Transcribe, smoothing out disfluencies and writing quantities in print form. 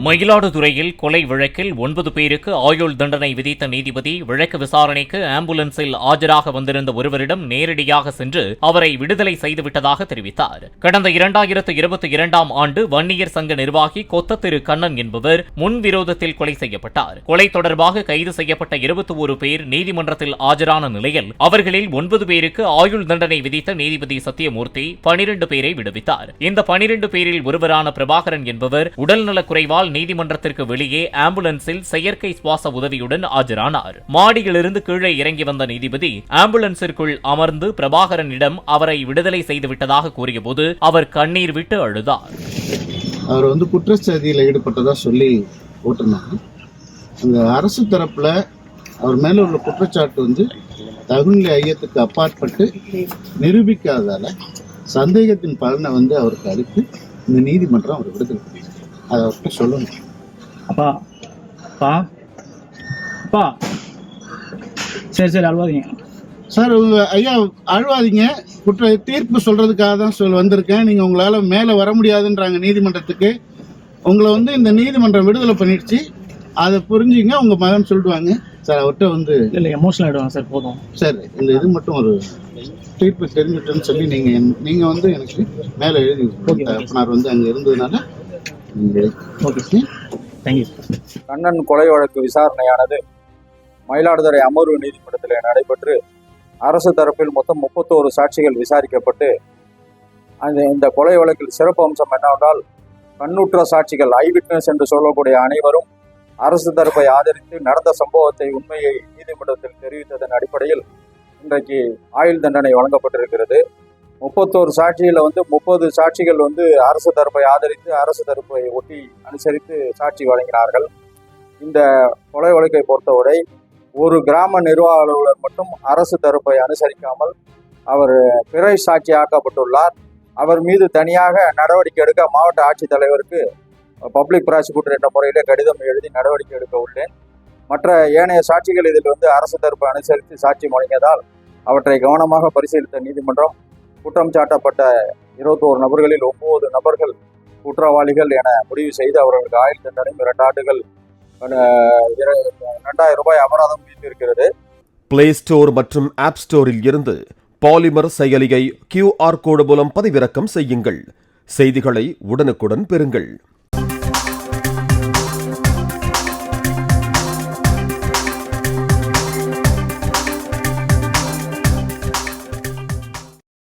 மயிலாடுதுறையில் கொலை வழக்கில் 9 பேருக்கு ஆயுள் தண்டனை விதித்த நீதிபதி வழக்கு விசாரணைக்கு ஆம்புலன்ஸில் ஆஜராக வந்திருந்த ஒருவரிடம் நேரடியாக சென்று அவரை விடுதலை செய்துவிட்டதாக தெரிவித்தார். கடந்த 2022ஆம் ஆண்டு வன்னியர் சங்க நிர்வாகி கொத்தத்திரு கண்ணன் என்பவர் முன்விரோதத்தில் கொலை செய்யப்பட்டார். கொலை தொடர்பாக கைது செய்யப்பட்ட 21 பேர் நீதிமன்றத்தில் ஆஜரான நிலையில் அவர்களில் 9 பேருக்கு ஆயுள் தண்டனை விதித்த நீதிபதி சத்தியமூர்த்தி 12 பேரை விடுவித்தார். இந்த 12 பேரில் ஒருவரான பிரபாகரன் என்பவர் உடல்நலக் குறைவால் நீதிமன்றத்திற்கு வெளியே ஆம்புலன்ஸில் செயற்கை சுவாச உதவியுடன் ஆஜரானார். மாடியிலிருந்து கீழே இறங்கி வந்த நீதிபதி ஆம்புலன்ஸிற்குள் அமர்ந்து பிரபாகரனிடம் அவரை விடுதலை செய்துவிட்டதாக கூறியபோது அவர் கண்ணீர் விட்டு அழுதார். அவர் குற்றச்செயலில் ஈடுபட்டதா சொல்லி போட்டிருந்தாங்க. அந்த அரசு தரப்புல அவர் மேல உள்ள குற்றச்சாட்டு தகுநிலை ஐயத்துக்கு அப்பாற்பட்டு நிரூபிக்காததால சந்தேகத்தின் பலனை அவருக்கு அளித்து இந்த நீதிமன்றம் அவர் விடுதலை பண்ணி அதை அவர்கிட்ட சொல்லணும். அப்பா அப்பா அப்பா சரி அழுவாதீங்க சார். ஐயா அழுவாதீங்க. குற்ற தீர்ப்பு சொல்றதுக்காக தான் வந்திருக்கேன். நீங்க உங்களால மேல வர முடியாதுன்றாங்க நீதிமன்றத்துக்கு. உங்களை இந்த நீதிமன்றம் விடுதலை பண்ணிடுச்சு, அதை புரிஞ்சுங்க. உங்க மகன் சொல்லிடுவாங்க சார். அவர்கிட்ட இல்லை எமோஷனல் ஆகிடுவாங்க சார். போதும் சார். இந்த இது மட்டும் ஒரு தீர்ப்பு தெரிஞ்சுட்டேன்னு சொல்லி நீங்க எனக்கு மேல எழுதி தகப்பனார் அங்க இருந்ததுனால கண்ணன் கொலை வழக்கு விசாரணையானது மயிலாடுதுறை அமர்வு நீதிமன்றத்தில் நடைபெற்று அரசு தரப்பில் மொத்தம் 31 சாட்சிகள் விசாரிக்கப்பட்டு இந்த கொலை வழக்கில் சிறப்பு அம்சம் என்னவென்றால் கண்ணுற்ற சாட்சிகள் ஐவிட்னஸ் என்று சொல்லக்கூடிய அனைவரும் அரசு தரப்பை ஆதரித்து நடந்த சம்பவத்தை உண்மையை நீதிமன்றத்தில் தெரிவித்ததன் அடிப்படையில் இன்றைக்கு ஆயுள் தண்டனை வழங்கப்பட்டிருக்கிறது. 31 சாட்சியில் 30 சாட்சிகள் அரசு தரப்பை ஆதரித்து அரசு தரப்பை ஒட்டி அனுசரித்து சாட்சி வழங்கினார்கள். இந்த கொலை வழக்கை பொறுத்தவரை ஒரு கிராம நிர்வாக அலுவலர் மட்டும் அரசு தரப்பை அனுசரிக்காமல் அவர் பிறை சாட்சியாக்கப்பட்டுள்ளார். அவர் மீது தனியாக நடவடிக்கை எடுக்க மாவட்ட ஆட்சித்தலைவருக்கு பப்ளிக் ப்ராசிக்யூட்டர் என்ற முறையிலே கடிதம் எழுதி நடவடிக்கை எடுக்க உள்ளேன். மற்ற ஏனைய சாட்சிகள் இதில் அரசு தரப்பை அனுசரித்து சாட்சி வழங்கியதால் அவற்றை கவனமாக பரிசீலித்த நீதிமன்றம் குற்றம் சாட்டப்பட்ட 21 நபர்களில் 9 நபர்கள் குற்றவாளிகள் என முடிவு செய்து அவர்களுக்கு ஆயுள் தண்டனை 2 ஆண்டுகள் 2000 ரூபாய் அபராதம் விதித்திருக்கிறது. பிளே ஸ்டோர் மற்றும் ஆப் ஸ்டோரில் இருந்து பாலிமர் செயலியை QR கோடு மூலம் பதிவிறக்கம் செய்யுங்கள். செய்திகளை உடனுக்குடன் பெறுங்கள்.